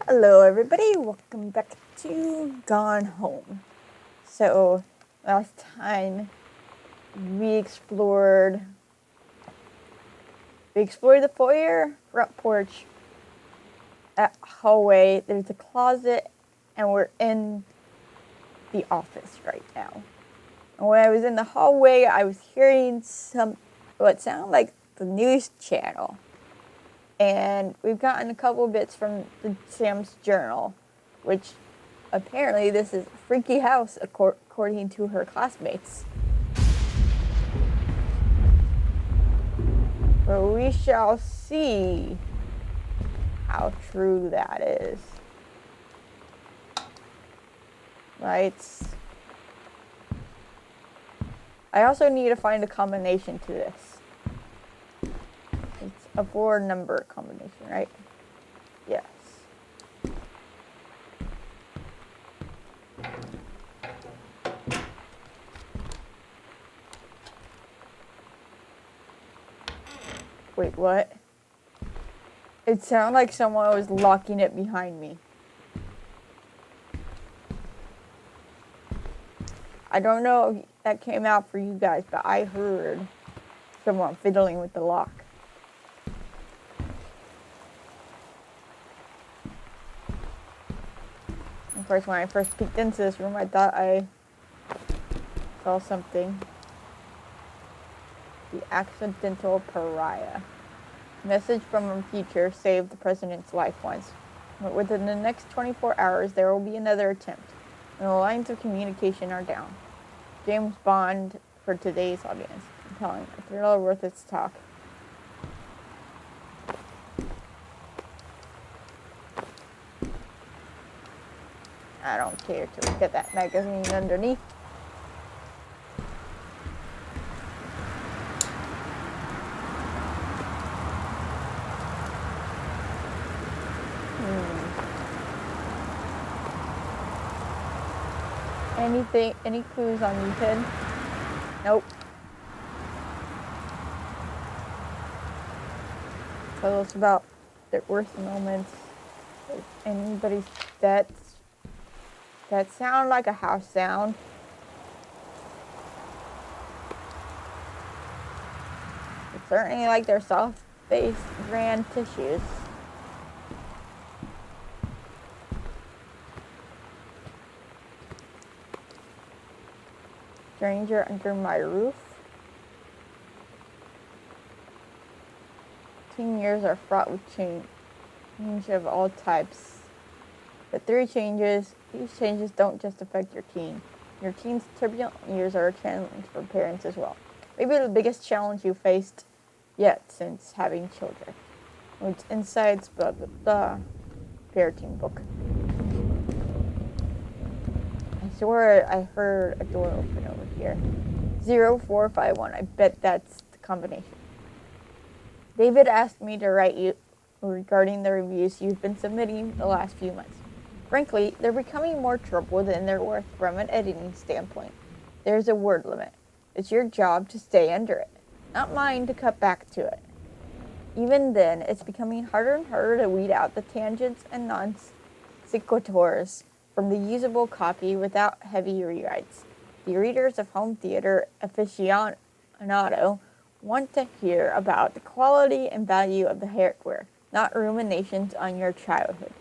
Hello everybody, welcome back to Gone Home. So, last time we explored the foyer, front porch, that hallway, there's a closet, and we're in the office right now. And when I was in the hallway, I was hearing what sounded like the news channel. And we've gotten a couple bits from Sam's journal, which apparently this is a freaky house according to her classmates. But we shall see how true that is. Right. I also need to find a combination to this. It's a 4-number combination, right? Yes. Wait, what? It sounded like someone was locking it behind me. I don't know if that came out for you guys, but I heard someone fiddling with the lock. Of course, when I first peeked into this room, I thought I saw something. The accidental pariah. Message from the future saved the president's life once. But within the next 24 hours, there will be another attempt, and the lines of communication are down. James Bond for today's audience. Compelling, a thriller worth its talk. I don't care to look at that magazine underneath. Any clues on you, Ted? Nope. Tell us about their worst moments. Anybody's that sound like a house sound. It's certainly like their soft-faced grand tissues. Stranger under my roof. Teen years are fraught with change of all types. But these changes don't just affect your teen. Your teen's turbulent years are a challenge for parents as well. Maybe the biggest challenge you faced yet since having children. It's inside the parenting book. I swear I heard a door open over here. 0451. I bet that's the combination. David asked me to write you regarding the reviews you've been submitting the last few months. Frankly, they're becoming more trouble than they're worth from an editing standpoint. There's a word limit. It's your job to stay under it, not mine to cut back to it. Even then, it's becoming harder and harder to weed out the tangents and non sequiturs from the usable copy without heavy rewrites. The readers of home theater aficionado want to hear about the quality and value of the hardware, not ruminations on your childhood.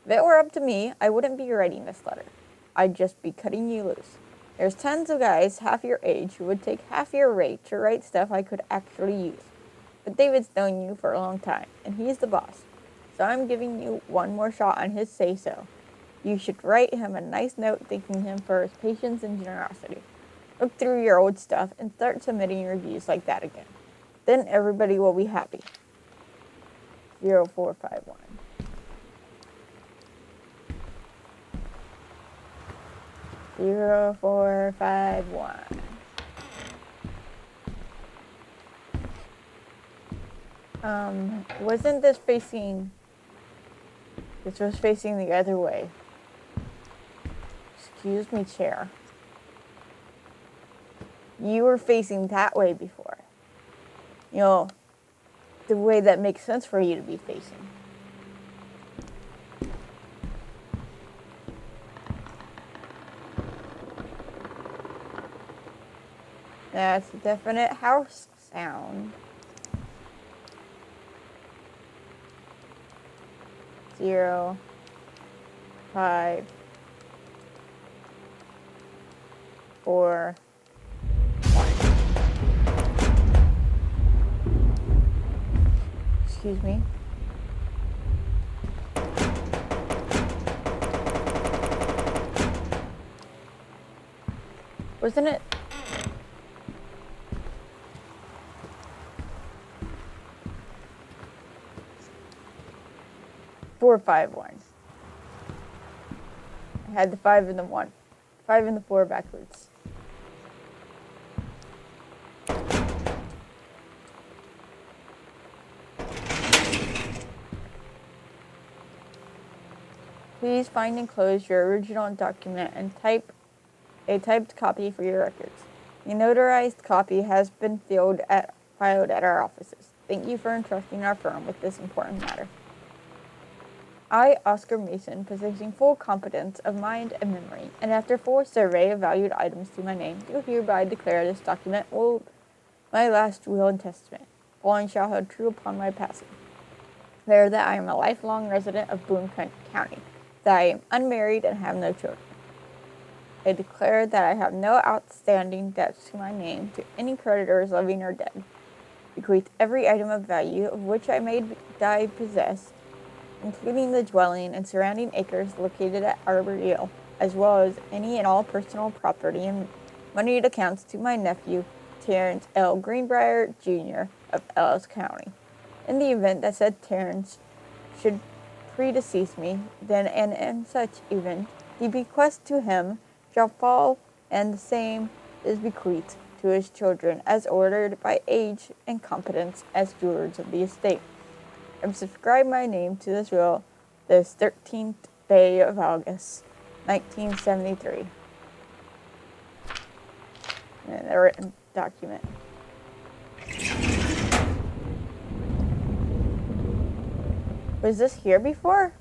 If it were up to me, I wouldn't be writing this letter. I'd just be cutting you loose. There's tons of guys half your age who would take half your rate to write stuff I could actually use. But David's known you for a long time, and he's the boss. So I'm giving you one more shot on his say-so. You should write him a nice note thanking him for his patience and generosity. Look through your old stuff and start submitting reviews like that again. Then everybody will be happy. 0451. Zero, 4, 5, 1. Wasn't this facing... This was facing the other way. Excuse me, chair. You were facing that way before. You know, the way that makes sense for you to be facing. That's a definite house sound. 0, 5, 4, 1. Excuse me. Wasn't it? Four, 5, 1. I had the 5 and the 1. 5 and the 4 backwards. Please find and close your original document and type a typed copy for your records. A notarized copy has been filed at our offices. Thank you for entrusting our firm with this important matter. I, Oscar Mason, possessing full competence of mind and memory, and after full survey of valued items to my name, do hereby declare this document my last will and testament. Following shall hold true upon my passing. Declare that I am a lifelong resident of Boone County, that I am unmarried and have no children. I declare that I have no outstanding debts to my name to any creditors living or dead. Bequeath every item of value of which I may die possessed, including the dwelling and surrounding acres located at Arbor Hill, as well as any and all personal property and moneyed accounts to my nephew, Terrence L. Greenbrier, Jr. of Ellis County. In the event that said Terrence should predecease me, then and in such event, the bequest to him shall fall, and the same is bequeathed to his children as ordered by age and competence as stewards of the estate. I subscribe my name to this will this 13th day of August, 1973. And a written document. Was this here before?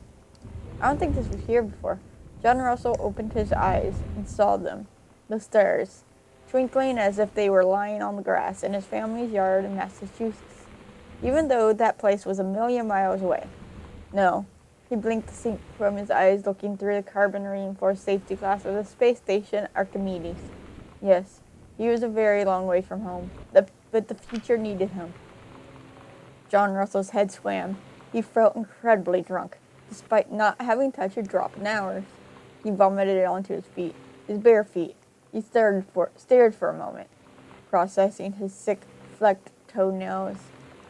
I don't think this was here before. John Russell opened his eyes and saw them, the stars, twinkling as if they were lying on the grass in his family's yard in Massachusetts, even though that place was a million miles away. No, he blinked to see from his eyes looking through the carbon-reinforced safety glass of the space station Archimedes. Yes, he was a very long way from home, but the future needed him. John Russell's head swam. He felt incredibly drunk, despite not having touched a drop in hours. He vomited it onto his feet, his bare feet. He stared for a moment, processing his sick, flecked toenails,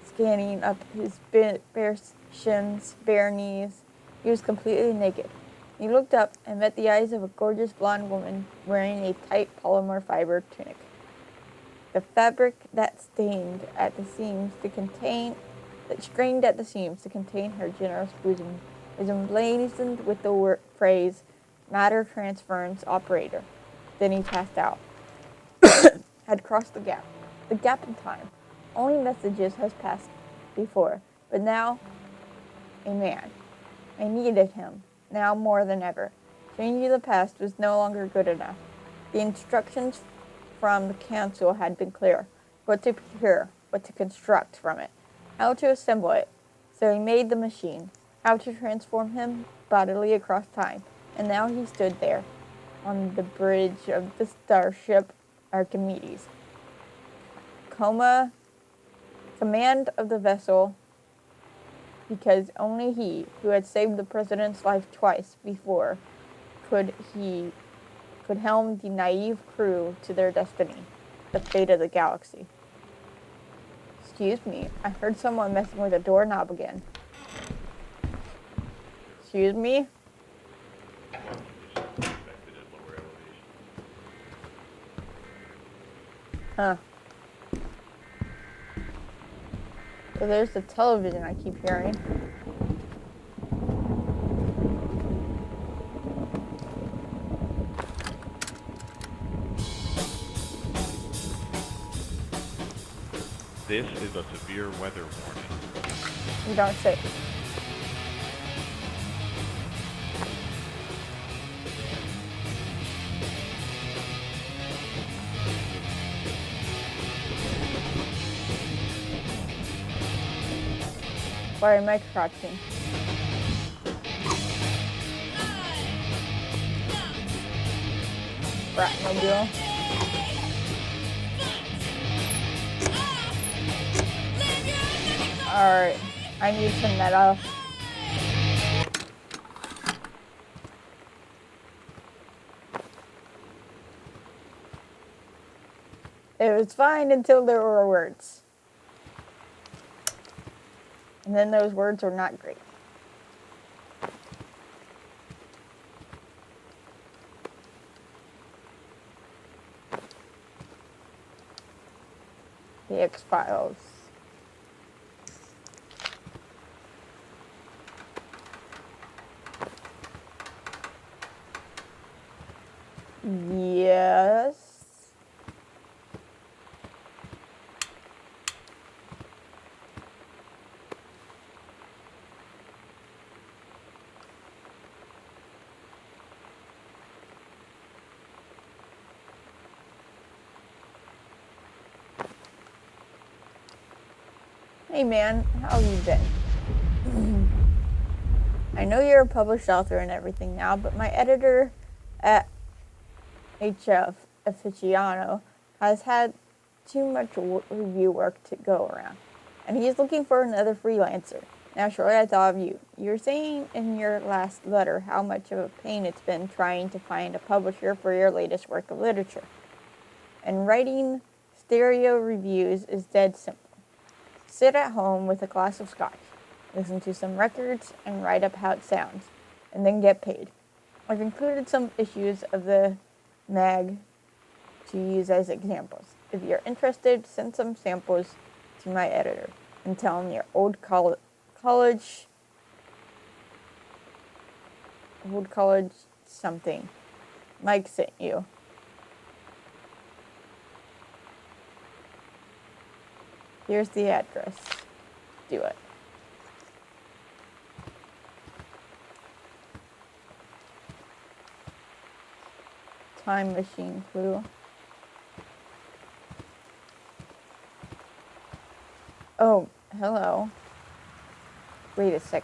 scanning up his bare shins, bare knees. He was completely naked. He looked up and met the eyes of a gorgeous blonde woman wearing a tight polymer fiber tunic. The fabric that strained at the seams to contain her generous bosom is emblazoned with the phrase, matter transference operator. Then he passed out. Had crossed the gap in time. Only messages has passed before, but now, a man. I needed him, now more than ever. Changing the past was no longer good enough. The instructions from the council had been clear. What to procure, what to construct from it, how to assemble it. So he made the machine, how to transform him bodily across time. And now he stood there, on the bridge of the starship Archimedes. Command of the vessel, because only he, who had saved the president's life twice before, could helm the naive crew to their destiny, the fate of the galaxy. Excuse me, I heard someone messing with a doorknob again. Excuse me? Huh. So there's the television I keep hearing. This is a severe weather warning. You don't say. Why am I crouching? Bratmobile. Alright, I need some metal. It was fine until there were words. And then those words were not great. The X-Files. Yes. Hey man, how have you been? I know you're a published author and everything now, but my editor at HF Aficionado has had too much review work to go around, and he's looking for another freelancer. Naturally, I thought of you. You were saying in your last letter how much of a pain it's been trying to find a publisher for your latest work of literature. And writing stereo reviews is dead simple. Sit at home with a glass of scotch, listen to some records, and write up how it sounds, and then get paid. I've included some issues of the mag to use as examples. If you're interested, send some samples to my editor and tell him your old college something. Mike sent you. Here's the address. Do it. Time machine clue. Oh, hello. Wait a sec.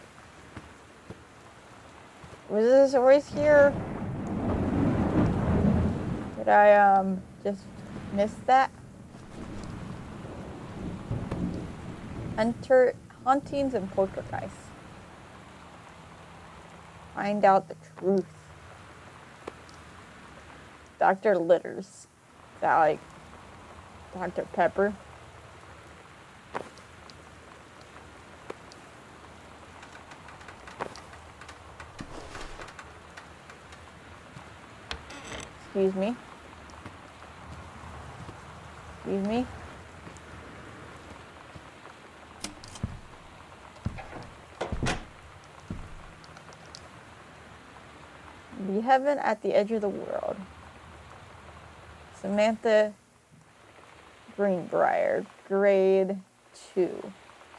Was this always here? Did I, just miss that? Hauntings and poltergeists. Find out the truth. Dr. Litters. Is that like Dr. Pepper? Excuse me. Excuse me. The heaven at the edge of the world. Samantha Greenbrier, grade 2.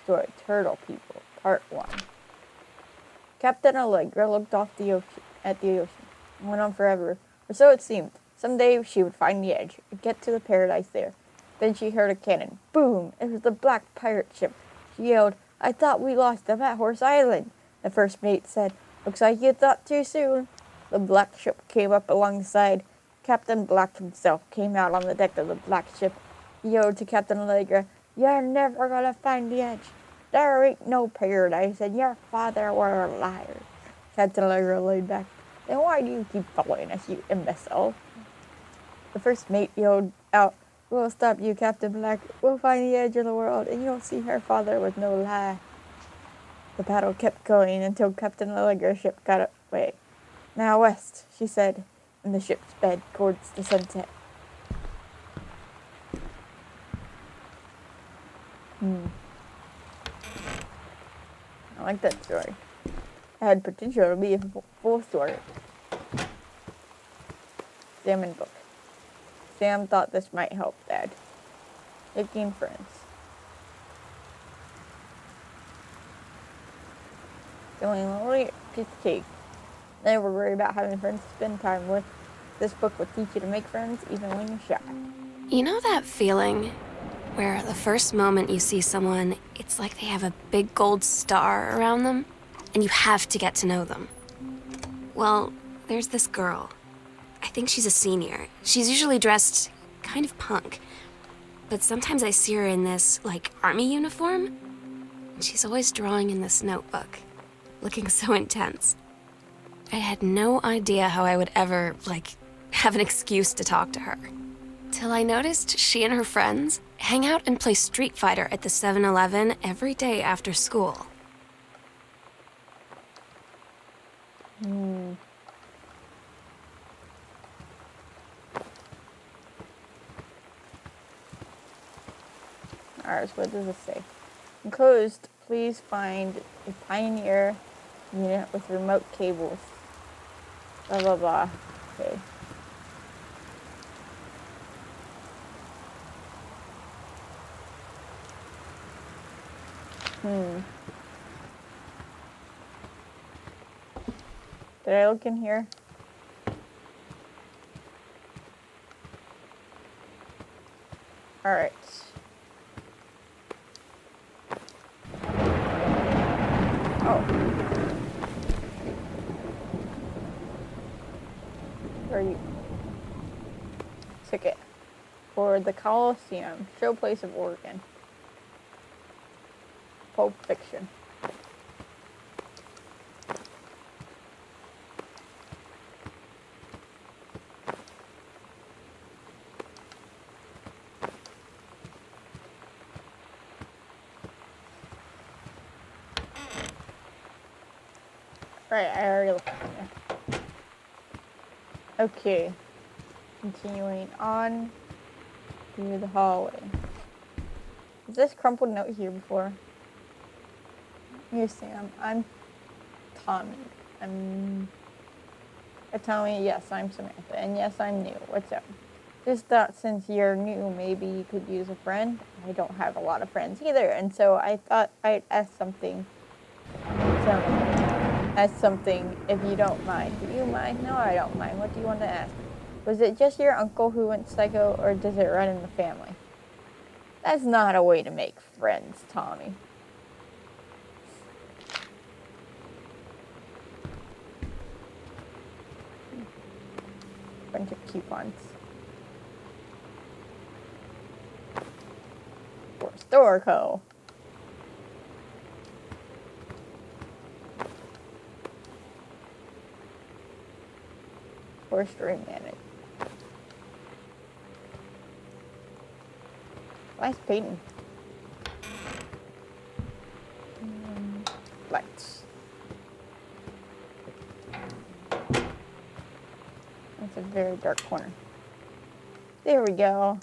Story Turtle People, part 1. Captain Allegra looked off at the ocean and went on forever, or so it seemed. Someday she would find the edge, and get to the paradise there. Then she heard a cannon. Boom! It was the black pirate ship. She yelled, "I thought we lost them at Horse Island." The first mate said, "Looks like you thought too soon." The black ship came up alongside. Captain Black himself came out on the deck of the black ship. He yelled to Captain Allegra, "You're never gonna find the edge. There ain't no paradise, and your father were a liar." Captain Allegra laid back. "Then why do you keep following us, you imbecile?" The first mate yelled out, "We'll stop you, Captain Black. We'll find the edge of the world, and you'll see her father with no lie." The battle kept going until Captain Allegra's ship got away. "Now west," she said, and the ship sped towards the sunset. I like that story. It had potential to be a full story. Salmon book. Sam thought this might help Dad. Making friends. Feeling lonely, piece of cake. Never worry about having friends to spend time with. This book will teach you to make friends even when you're shy. You know that feeling where the first moment you see someone, it's like they have a big gold star around them, and you have to get to know them. Well, there's this girl. I think she's a senior. She's usually dressed kind of punk, but sometimes I see her in this, like, army uniform, and she's always drawing in this notebook, looking so intense. I had no idea how I would ever, like, have an excuse to talk to her. Till I noticed she and her friends hang out and play Street Fighter at the 7-Eleven every day after school. Alright, so what does it say? Enclosed, please find a Pioneer unit with remote cables. Blah, blah, blah. Okay. Did I look in here? Alright. Oh. Where are you? Ticket. For the Coliseum, Showplace of Oregon. Pulp Fiction. Right, I already looked in there. Okay. Continuing on through the hallway. Is this crumpled note here before? Here's Sam. I'm Tommy. Tommy, yes, I'm Samantha. And yes, I'm new. What's up? Just thought since you're new, maybe you could use a friend. I don't have a lot of friends either. And so I thought I'd ask something. If you don't mind. Do you mind? No, I don't mind. What do you want to ask? Was it just your uncle who went psycho, or does it run in the family? That's not a way to make friends, Tommy. Bunch of coupons. For Storco. For stream manager. Nice painting. Lights. That's a very dark corner. There we go.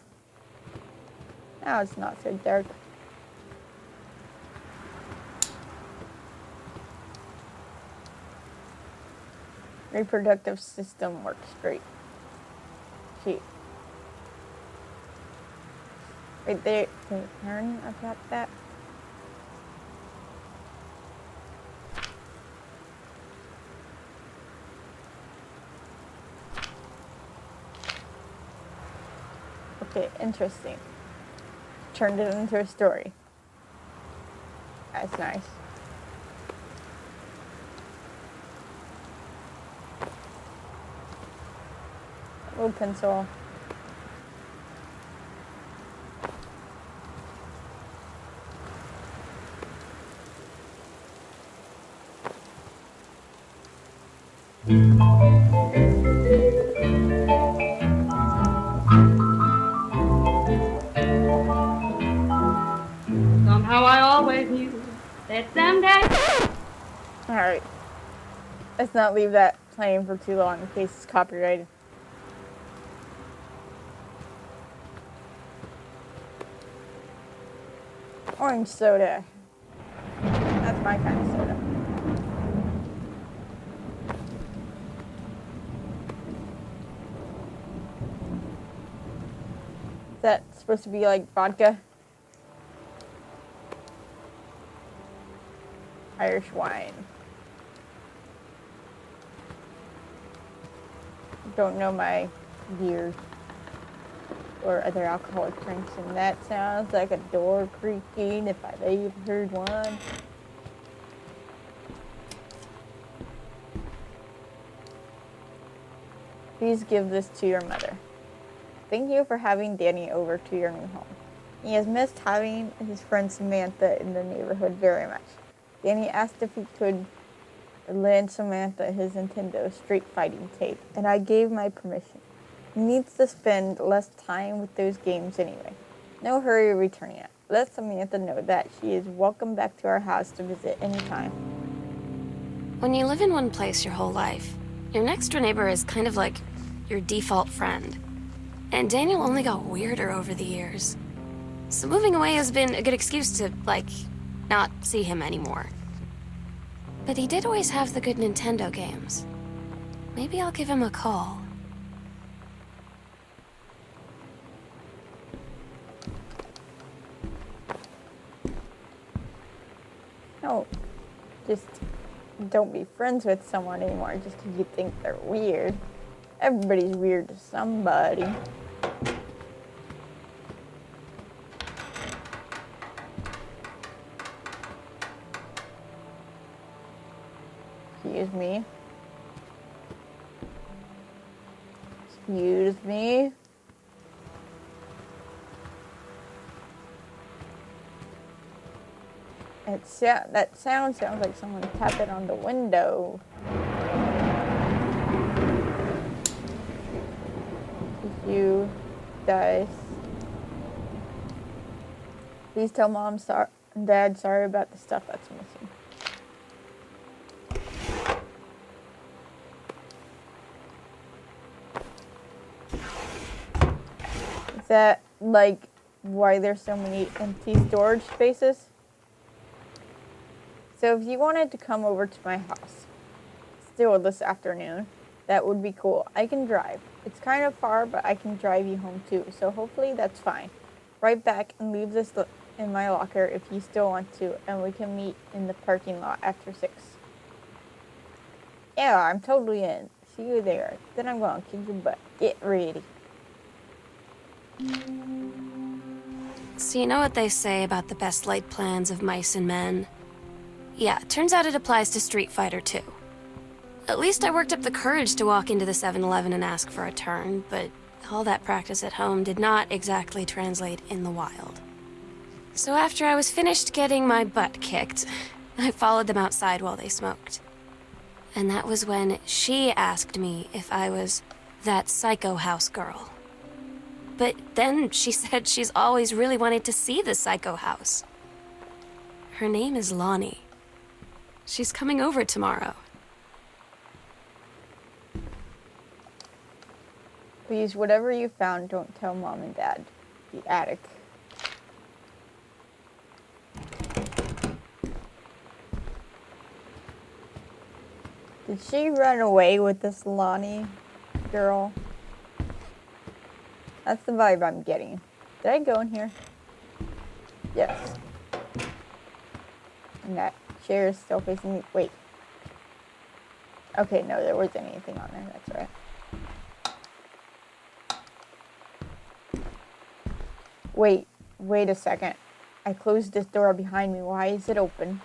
Now it's not so dark. Reproductive system works great. Gee. Right there. Can you turn about that? Okay, interesting. Turned it into a story. That's nice. A little pencil. Somehow I always knew that someday. Alright. Let's not leave that playing for too long in case it's copyrighted. Orange soda. That's my kind of soda. Is that supposed to be like vodka? Irish wine. Don't know my beers. or other alcoholic drinks, and that sounds like a door creaking if I've ever heard one. Please give this to your mother. Thank you for having Danny over to your new home. He has missed having his friend Samantha in the neighborhood very much. Danny asked if he could lend Samantha his Nintendo Street Fighting tape, and I gave my permission. He needs to spend less time with those games anyway. No hurry returning it. Let Samantha know that she is welcome back to our house to visit anytime. When you live in one place your whole life, your next door neighbor is kind of like your default friend. And Daniel only got weirder over the years. So moving away has been a good excuse to, not see him anymore. But he did always have the good Nintendo games. Maybe I'll give him a call. No, just don't be friends with someone anymore just because you think they're weird. Everybody's weird to somebody. Excuse me. Excuse me. That sound sounds like someone tapping on the window. You guys, please tell Mom and Dad sorry about the stuff that's missing. Is that why there's so many empty storage spaces? So if you wanted to come over to my house still this afternoon, that would be cool. I can drive. It's kind of far, but I can drive you home too, so hopefully that's fine. Write back and leave this in my locker if you still want to, and we can meet in the parking lot after 6. Yeah, I'm totally in. See you there. Then I'm gonna kick your butt. Get ready. So you know what they say about the best laid plans of mice and men? Yeah, turns out it applies to Street Fighter too. At least I worked up the courage to walk into the 7-Eleven and ask for a turn, but all that practice at home did not exactly translate in the wild. So after I was finished getting my butt kicked, I followed them outside while they smoked. And that was when she asked me if I was that psycho house girl. But then she said she's always really wanted to see the psycho house. Her name is Lonnie. She's coming over tomorrow. Please, whatever you found, don't tell Mom and Dad. The attic. Did she run away with this Lonnie girl? That's the vibe I'm getting. Did I go in here? Yes. And that chair is still facing me. Wait. Okay, no, there wasn't anything on there. That's right. Wait a second. I closed this door behind me. Why is it open?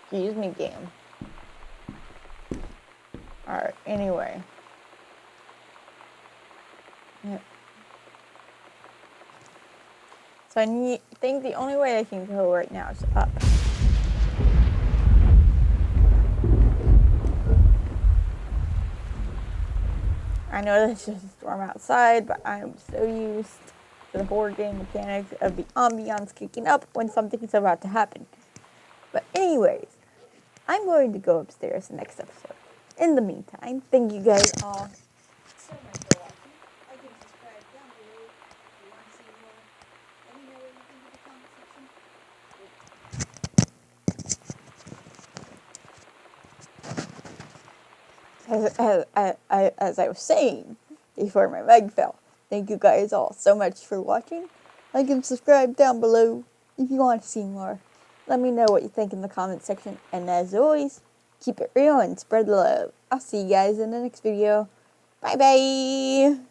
Excuse me, game. Alright, anyway. Yep. So I think the only way I can go right now is up. I know there's just a storm outside, but I'm so used to the horror game mechanics of the ambiance kicking up when something's about to happen. But anyways, I'm going to go upstairs next episode. In the meantime, thank you guys all so much for watching. Like and subscribe down below if you want to see more. Let me know what you think in the comment section. As I was saying before my mic fell, thank you guys all so much for watching. Like and subscribe down below if you want to see more. Let me know what you think in the comment section. And as always, keep it real and spread the love. I'll see you guys in the next video. Bye bye.